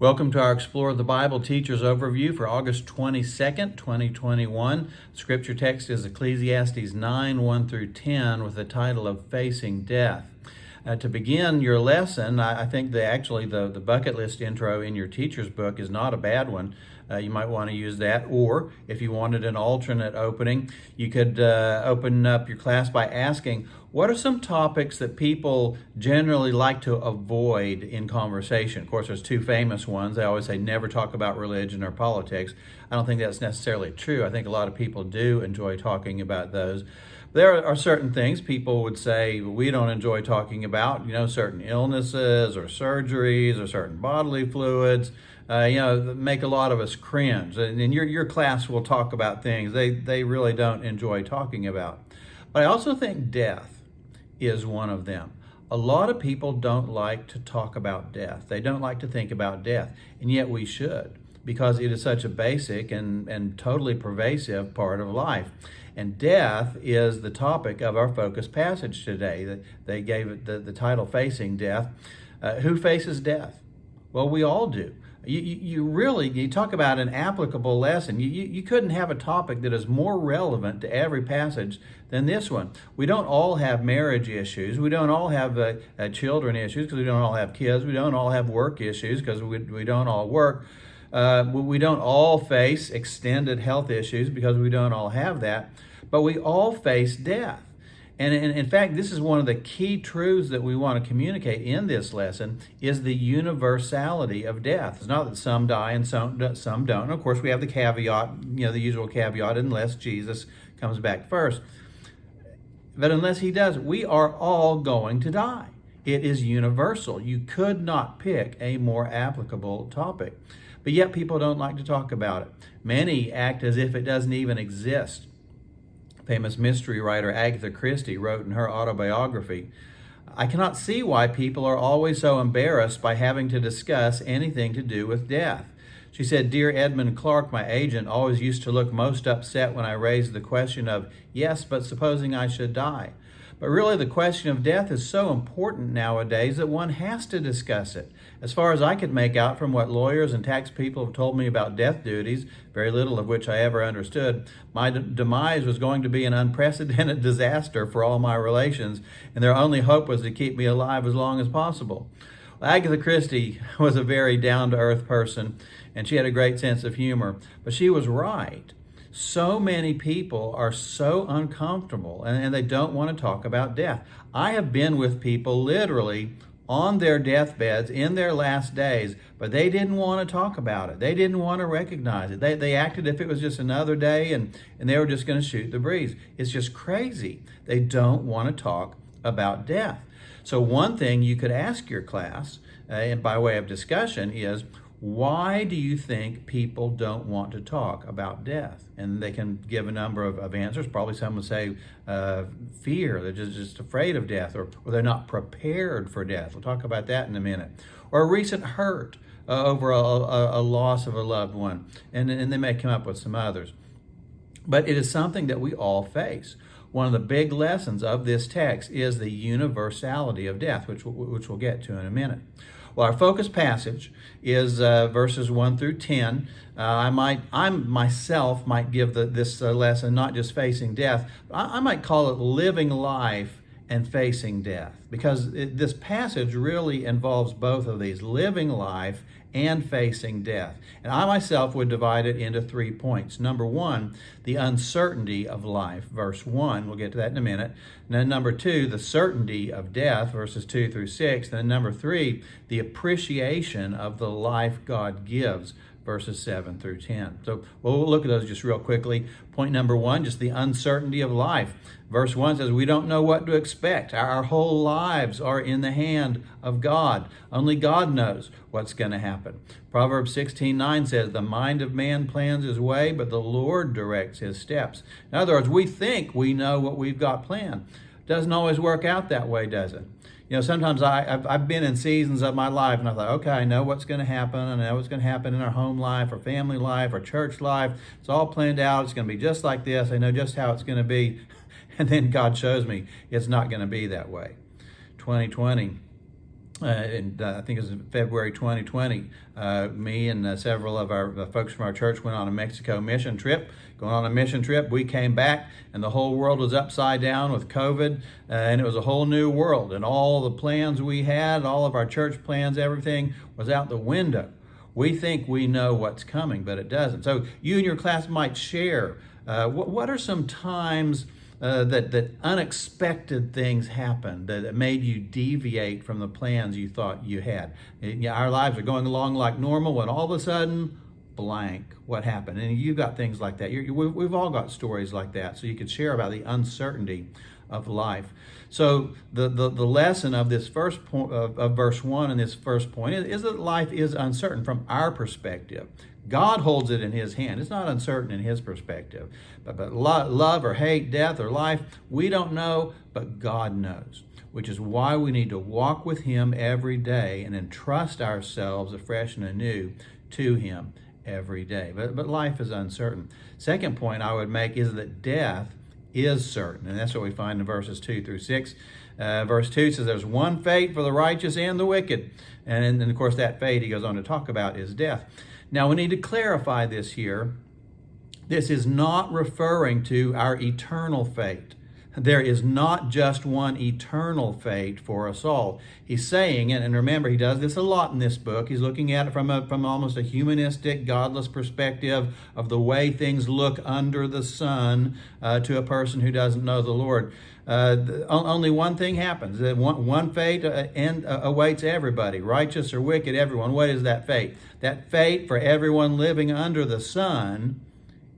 Welcome to our Explore the Bible Teacher's Overview for August 22nd, 2021. Scripture text is Ecclesiastes 9, 1 through 10 with the title of Facing Death. To begin your lesson, I think the bucket list intro in your teacher's book is not a bad one. You might want to use that, or if you wanted an alternate opening, you could open up your class by asking, what are some topics that people generally like to avoid in conversation? Of course, there's two famous ones. They always say never talk about religion or politics. I don't think that's necessarily true. I think a lot of people do enjoy talking about those. There are certain things people would say we don't enjoy talking about, certain illnesses or surgeries or certain bodily fluids, that make a lot of us cringe. And your class will talk about things they really don't enjoy talking about. But I also think death is one of them. A lot of people don't like to talk about death. They don't like to think about death, and yet we should, because it is such a basic and totally pervasive part of life. And death is the topic of our focus passage today. They gave it the title, Facing Death. Who faces death? Well, we all do. You talk about an applicable lesson. You couldn't have a topic that is more relevant to every passage than this one. We don't all have marriage issues. We don't all have children issues because we don't all have kids. We don't all have work issues because we don't all work. We don't all face extended health issues because we don't all have that. But we all face death. And in fact, this is one of the key truths that we want to communicate in this lesson is the universality of death. It's not that some die and some don't. And of course, we have the caveat, the usual caveat, unless Jesus comes back first. But unless he does, we are all going to die. It is universal. You could not pick a more applicable topic. But yet people don't like to talk about it. Many act as if it doesn't even exist. Famous mystery writer Agatha Christie wrote in her autobiography, "I cannot see why people are always so embarrassed by having to discuss anything to do with death." She said, "Dear Edmund Clark, my agent, always used to look most upset when I raised the question of, yes, but supposing I should die. But really the question of death is so important nowadays that one has to discuss it. As far as I could make out from what lawyers and tax people have told me about death duties, very little of which I ever understood, my demise was going to be an unprecedented disaster for all my relations, and their only hope was to keep me alive as long as possible." Well, Agatha Christie was a very down-to-earth person, and she had a great sense of humor, but she was right. So many people are so uncomfortable and they don't want to talk about death. I have been with people literally on their deathbeds in their last days, but they didn't want to talk about it. They didn't want to recognize it. They acted if it was just another day and they were just going to shoot the breeze. It's just crazy. They don't want to talk about death. So one thing you could ask your class, and by way of discussion, is, why do you think people don't want to talk about death? And they can give a number of answers. Probably some would say fear. They're just afraid of death, or they're not prepared for death. We'll talk about that in a minute. Or a recent hurt over a loss of a loved one. And they may come up with some others. But it is something that we all face. One of the big lessons of this text is the universality of death, which we'll get to in a minute. Well, our focus passage is verses 1 through 10. I myself might give this lesson not just facing death, but I might call it living life and facing death, because this passage really involves both of these, living life and facing death. And I myself would divide it into 3 points. Number 1, the uncertainty of life, verse 1. We'll get to that in a minute. And then number 2, the certainty of death, verses 2 through 6. And then number 3, the appreciation of the life God gives, verses 7 through 10. So we'll look at those just real quickly. Point number 1, just the uncertainty of life. Verse 1 says, we don't know what to expect. Our whole lives are in the hand of God. Only God knows what's going to happen. Proverbs 16:9 says, the mind of man plans his way, but the Lord directs his steps. In other words, we think we know what we've got planned. Doesn't always work out that way, does it? Sometimes I've been in seasons of my life and I thought, okay, I know what's going to happen. I know what's going to happen in our home life, our family life, our church life. It's all planned out. It's going to be just like this. I know just how it's going to be. And then God shows me it's not going to be that way. 2020 I think it was in February 2020, me and several of our folks from our church went on a Mexico mission trip. Going on a mission trip, we came back and the whole world was upside down with COVID, and it was a whole new world. And all the plans we had, all of our church plans, everything was out the window. We think we know what's coming, but it doesn't. So you and your class might share what are some times that unexpected things happened that made you deviate from the plans you thought you had. Our lives are going along like normal, and all of a sudden, blank. What happened? And you got things like that. We've all got stories like that, so you could share about the uncertainty of life. So the lesson of this first point of verse 1 and this first point is that life is uncertain from our perspective. God holds it in his hand. It's not uncertain in his perspective. But love or hate, death or life, we don't know, but God knows, which is why we need to walk with him every day and entrust ourselves afresh and anew to him every day. But life is uncertain. Second point I would make is that death is certain, and that's what we find in verses 2 through 6. Verse 2 says there's one fate for the righteous and the wicked. And of course that fate he goes on to talk about is death. Now we need to clarify this here. This is not referring to our eternal fate. There is not just one eternal fate for us all. He's saying, and remember, he does this a lot in this book. He's looking at it from almost a humanistic, godless perspective of the way things look under the sun to a person who doesn't know the Lord. Only one thing happens. One fate awaits everybody, righteous or wicked, everyone. What is that fate? That fate for everyone living under the sun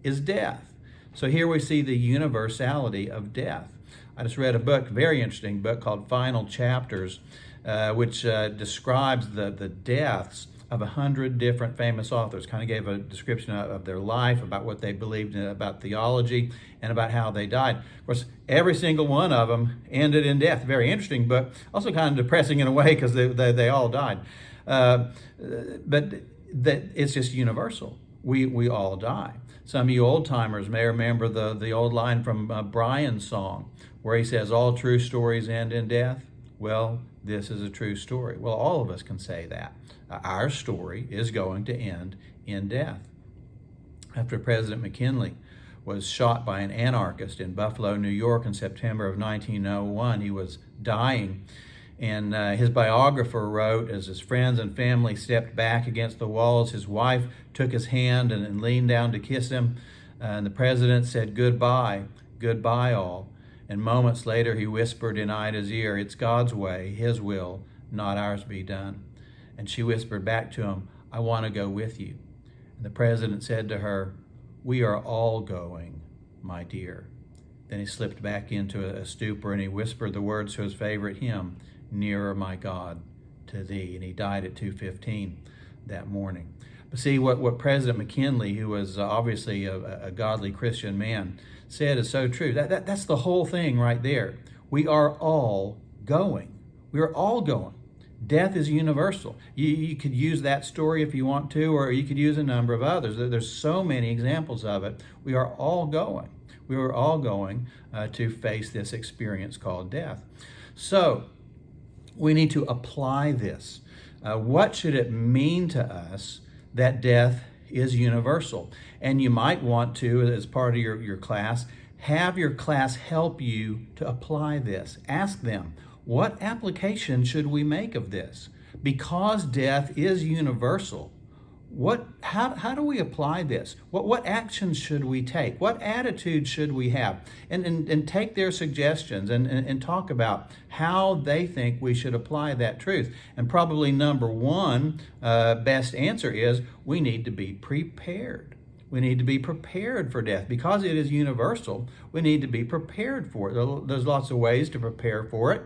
is death. So here we see the universality of death. I just read a book, very interesting book called Final Chapters, which describes the deaths of 100 different famous authors. Kind of gave a description of their life, about what they believed in, about theology, and about how they died. Of course, every single one of them ended in death. Very interesting book. Also kind of depressing in a way because they all died. But that it's just universal. We all die. Some of you old timers may remember the old line from Brian's song where he says, all true stories end in death. Well, this is a true story. Well, all of us can say that. Our story is going to end in death. After President McKinley was shot by an anarchist in Buffalo, New York in September of 1901, he was dying. And his biographer wrote, as his friends and family stepped back against the walls, his wife took his hand and leaned down to kiss him. And the president said, goodbye, goodbye all. And moments later, he whispered in Ida's ear, it's God's way, his will, not ours be done. And she whispered back to him, I want to go with you. And the president said to her, we are all going, my dear. Then he slipped back into a stupor and he whispered the words to his favorite hymn, Nearer, my God, to thee. And he died at 2:15 that morning. But see, what President McKinley, who was obviously a godly Christian man, said is so true. That's the whole thing right there. We are all going. We are all going. Death is universal. You could use that story if you want to, or you could use a number of others. There's so many examples of it. We are all going. We are all going to face this experience called death. So we need to apply this. What should it mean to us that death is universal? And you might want to, as part of your class, have your class help you to apply this. Ask them, what application should we make of this? Because death is universal, how do we apply this? What actions should we take? What attitude should we have? And take their suggestions and talk about how they think we should apply that truth. And probably number one best answer is we need to be prepared. We need to be prepared for death. Because it is universal, we need to be prepared for it. There's lots of ways to prepare for it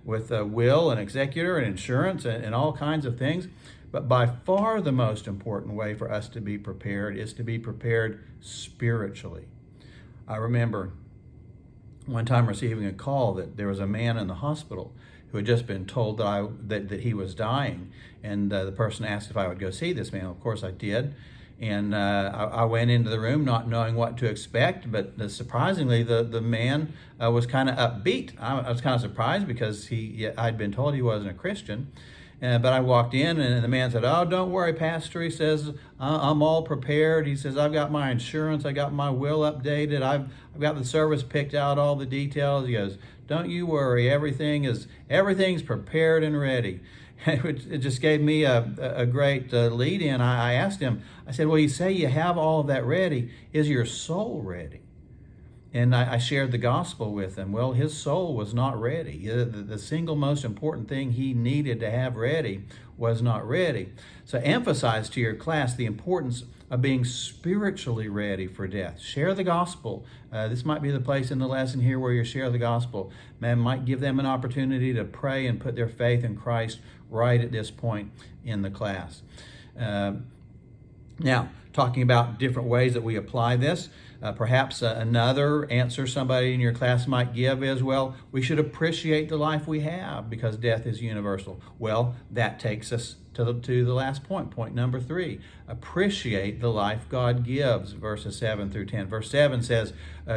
with a will and executor and insurance and all kinds of things. But by far the most important way for us to be prepared is to be prepared spiritually. I remember one time receiving a call that there was a man in the hospital who had just been told that he was dying. And the person asked if I would go see this man. Of course I did. And I went into the room not knowing what to expect, but surprisingly, the man was kind of upbeat. I was kind of surprised because I'd been told he wasn't a Christian. But I walked in, and the man said, "Oh, don't worry, Pastor." He says, "I'm all prepared." He says, "I've got my insurance. I got my will updated. I've got the service picked out, all the details." He goes, "Don't you worry. Everything's prepared and ready." It just gave me a great lead in. I asked him, I said, "Well, you say you have all of that ready. Is your soul ready?" And I shared the gospel with him. Well, his soul was not ready. The single most important thing he needed to have ready was not ready. So emphasize to your class the importance of being spiritually ready for death. Share the gospel. This might be the place in the lesson here where you share the gospel. Man, might give them an opportunity to pray and put their faith in Christ right at this point in the class. Now, talking about different ways that we apply this, perhaps another answer somebody in your class might give is, well, we should appreciate the life we have because death is universal. Well, that takes us to the last point, point number 3. Appreciate the life God gives, verses 7 through 10. Verse 7 says,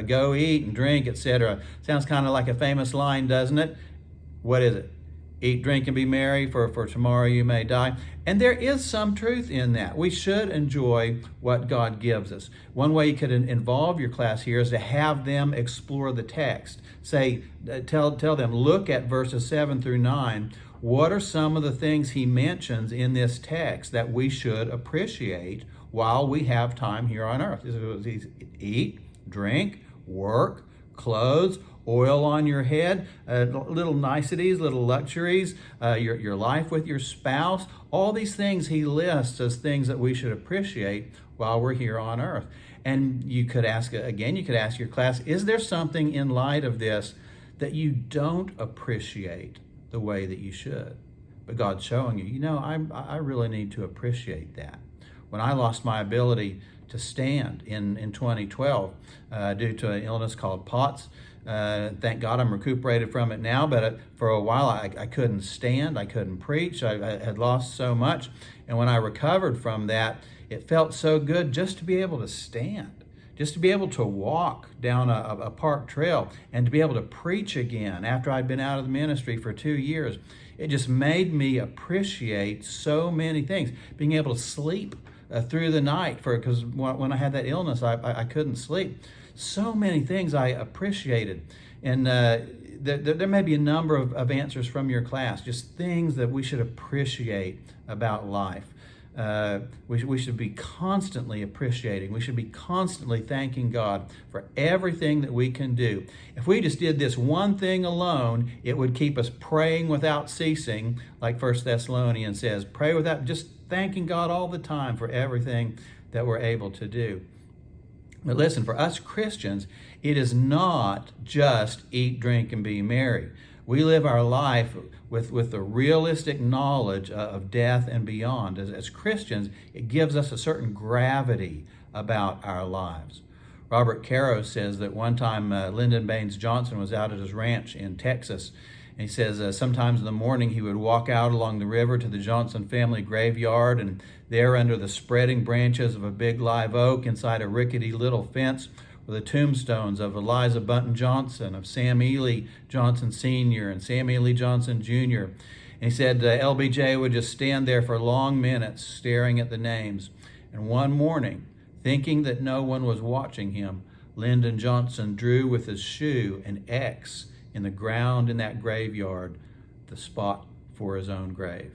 go eat and drink, etc. Sounds kind of like a famous line, doesn't it? What is it? Eat, drink, and be merry, for tomorrow you may die. And there is some truth in that. We should enjoy what God gives us. One way you could involve your class here is to have them explore the text. Tell them, look at verses 7 through 9. What are some of the things he mentions in this text that we should appreciate while we have time here on earth? Eat, drink, work, clothes, oil on your head, little niceties, little luxuries, your life with your spouse. All these things he lists as things that we should appreciate while we're here on earth. And you could ask your class, is there something in light of this that you don't appreciate the way that you should? But God's showing you, I really need to appreciate that. When I lost my ability to stand in 2012 due to an illness called POTS, thank God I'm recuperated from it now, but for a while I couldn't stand, I couldn't preach, I had lost so much. And when I recovered from that, it felt so good just to be able to stand, just to be able to walk down a park trail and to be able to preach again after I'd been out of the ministry for 2 years. It just made me appreciate so many things. Being able to sleep through the night, because when I had that illness, I couldn't sleep. So many things I appreciated. And there may be a number of answers from your class, just things that we should appreciate about life. We should be constantly appreciating. We should be constantly thanking God for everything that we can do. If we just did this one thing alone, it would keep us praying without ceasing, like 1 Thessalonians says. Pray without, just thanking God all the time for everything that we're able to do. But listen, for us Christians, it is not just eat, drink, and be merry. We live our life with the realistic knowledge of death and beyond. As Christians, it gives us a certain gravity about our lives. Robert Caro says that one time Lyndon Baines Johnson was out at his ranch in Texas. And he says sometimes in the morning he would walk out along the river to the Johnson family graveyard, and there under the spreading branches of a big live oak inside a rickety little fence were the tombstones of Eliza Bunton Johnson, of Sam Ely Johnson Sr. and Sam Ely Johnson Jr. And he said LBJ would just stand there for long minutes staring at the names. And one morning, thinking that no one was watching him, Lyndon Johnson drew with his shoe an X in the ground in that graveyard, the spot for his own grave.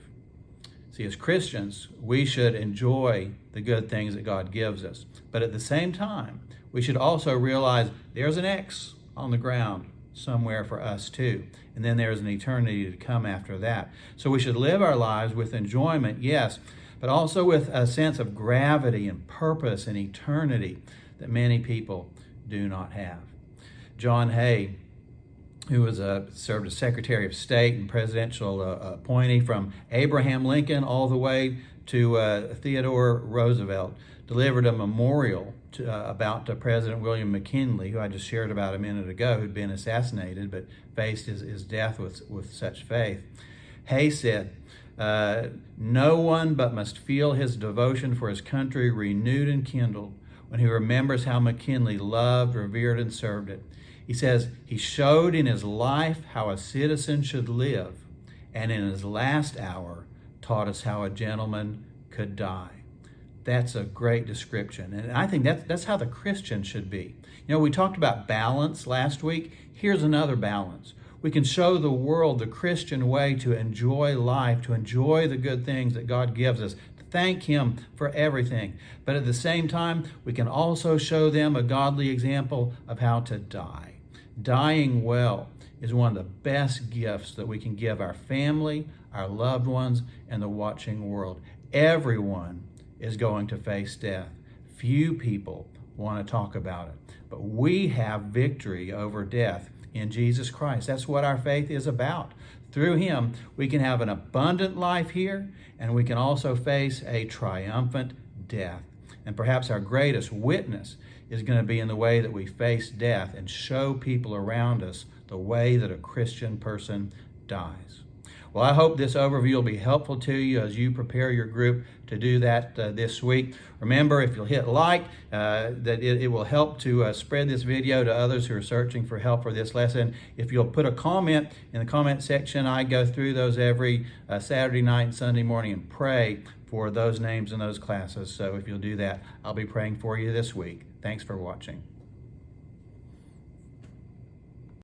See, as Christians, we should enjoy the good things that God gives us. But at the same time, we should also realize there's an X on the ground somewhere for us too. And then there's an eternity to come after that. So we should live our lives with enjoyment, yes, but also with a sense of gravity and purpose and eternity that many people do not have. John Hay, who was served as Secretary of State and presidential appointee from Abraham Lincoln all the way to Theodore Roosevelt, delivered a memorial about President William McKinley, who I just shared about a minute ago, who'd been assassinated but faced his death with such faith. Hay said, No one but must feel his devotion for his country renewed and kindled when he remembers how McKinley loved, revered, and served it. He says, he showed in his life how a citizen should live, and in his last hour taught us how a gentleman could die. That's a great description. And I think that's how the Christian should be. You know, we talked about balance last week. Here's another balance. We can show the world the Christian way to enjoy life, to enjoy the good things that God gives us, to thank Him for everything. But at the same time, we can also show them a godly example of how to die. Dying well is one of the best gifts that we can give our family, our loved ones, and the watching world. Everyone is going to face death. Few people want to talk about it. But we have victory over death in Jesus Christ. That's what our faith is about. Through Him, we can have an abundant life here, and we can also face a triumphant death. And perhaps our greatest witness is going to be in the way that we face death and show people around us the way that a Christian person dies. Well, I hope this overview will be helpful to you as you prepare your group to do that this week. Remember, if you'll hit like, that it will help to spread this video to others who are searching for help for this lesson. If you'll put a comment in the comment section, I go through those every Saturday night and Sunday morning and pray for those names in those classes. So if you'll do that, I'll be praying for you this week. Thanks for watching.